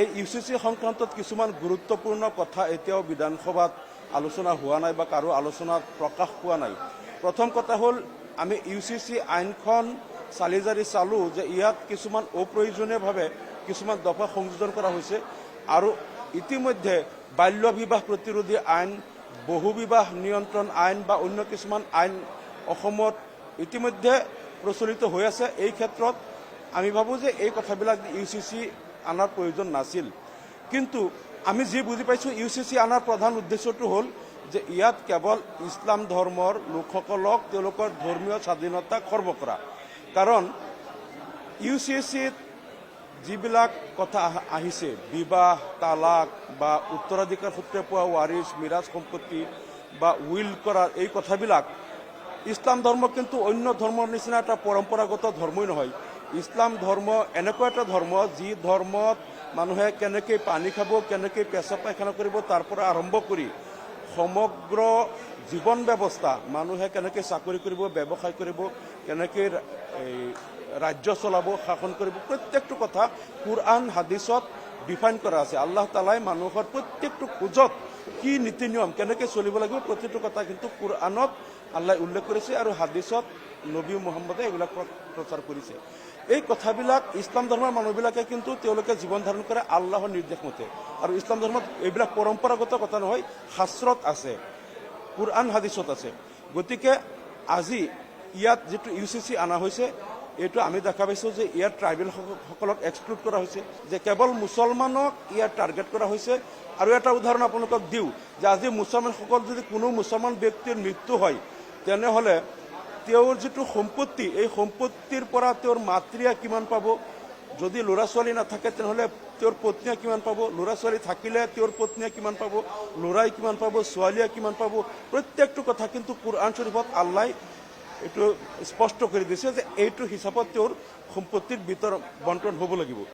এই ইউচিচি সংক্ৰান্তত কিছুমান গুৰুত্বপূৰ্ণ কথা এতিয়াও বিধানসভাত আলোচনা হোৱা নাই বা কাৰো আলোচনাত প্ৰকাশ পোৱা নাই। প্ৰথম কথা হ'ল আমি ইউচিচি আইনখন চালি জাৰি চালোঁ যে ইয়াত কিছুমান অপ্ৰয়োজনীয়ভাৱে কিছুমান দফা সংযোজন কৰা হৈছে আৰু ইতিমধ্যে বাল্য বিবাহ প্ৰতিৰোধী আইন, বহুবিবাহ নিয়ন্ত্ৰণ আইন বা অন্য কিছুমান আইন অসমত ইতিমধ্যে প্ৰচলিত হৈ আছে। এই ক্ষেত্ৰত আমি ভাবোঁ যে এই কথাবিলাক ইউচিচি আনাৰ প্ৰয়োজন নাছিল। কিন্তু আমি যি বুজি পাইছোঁ ইউচিচি আনাৰ প্ৰধান উদ্দেশ্যটো হ'ল যে ইয়াত কেৱল ইছলাম ধৰ্মৰ লোকসকলক তেওঁলোকৰ ধৰ্মীয় স্বাধীনতা খৰ্ব কৰা। কাৰণ ইউচিচিত যিবিলাক কথা আহিছে, বিবাহ, তালাক বা উত্তৰাধিকাৰ সূত্ৰে পোৱা ৱাৰিছ, মিৰাজ সম্পত্তি বা উইল কৰাৰ এই কথাবিলাক ইছলাম ধৰ্ম কিন্তু অন্য ধৰ্মৰ নিচিনা এটা পৰম্পৰাগত ধৰ্মই নহয়। ইছলাম ধৰ্ম এনেকুৱা এটা ধৰ্ম যি ধৰ্মত মানুহে কেনেকৈ পানী খাব, কেনেকৈ পেচাব পায়খানা কৰিব তাৰ পৰা আৰম্ভ কৰি সমগ্ৰ জীৱন ব্যৱস্থা, মানুহে কেনেকৈ চাকৰি কৰিব, ব্যৱসায় কৰিব, কেনেকৈ ৰাজ্য চলাব, শাসন কৰিব, প্ৰত্যেকটো কথা কুৰআন হাদিছত ডিফাইন কৰা আছে। আল্লাহ তালাই মানুহৰ প্ৰত্যেকটো খোজত কি নীতি নিয়ম কেনেকৈ চলিব লাগিব প্ৰতিটো কথা কিন্তু কুৰআনত আল্লাহ উল্লেখ কৰিছে আৰু হাদিছত নবী মুহাম্মদে এইবিলাক প্ৰচাৰ কৰিছে। এই কথাবিলাক ইছলাম ধৰ্মৰ মানুহবিলাকে কিন্তু তেওঁলোকে জীৱন ধাৰণ কৰে আল্লাহৰ নিৰ্দেশ মতে। আৰু ইছলাম ধৰ্মত এইবিলাক পৰম্পৰাগত কথা নহয়, শাস্ত্ৰত আছে, কুৰআন হাদিছত আছে। গতিকে আজি ইয়াত যিটো ইউচিচি অনা হৈছে এইটো আমি দেখা পাইছোঁ যে ইয়াত ট্ৰাইবেলসকলক এক্সক্লুড কৰা হৈছে, যে কেৱল মুছলমানক ইয়াত টাৰ্গেট কৰা হৈছে। আৰু এটা উদাহৰণ আপোনালোকক দিওঁ যে আজি মুছলমানসকল যদি কোনো মুছলমান ব্যক্তিৰ মৃত্যু হয় তেনেহ'লে তেওঁৰ যিটো সম্পত্তি, এই সম্পত্তিৰ পৰা তেওঁৰ মাতৃয়ে কিমান পাব, যদি ল'ৰা ছোৱালী নাথাকে তেনেহ'লে তেওঁৰ পত্নীয়ে কিমান পাব, ল'ৰা ছোৱালী থাকিলে তেওঁৰ পত্নীয়ে কিমান পাব, ল'ৰাই কিমান পাব, ছোৱালীয়ে কিমান পাব, প্ৰত্যেকটো কথা কিন্তু কুৰআন শৰীফত আল্লাই এইটো স্পষ্ট কৰি দিছে যে এইটো হিচাপত তেওঁৰ সম্পত্তিৰ বণ্টন হ'ব লাগিব।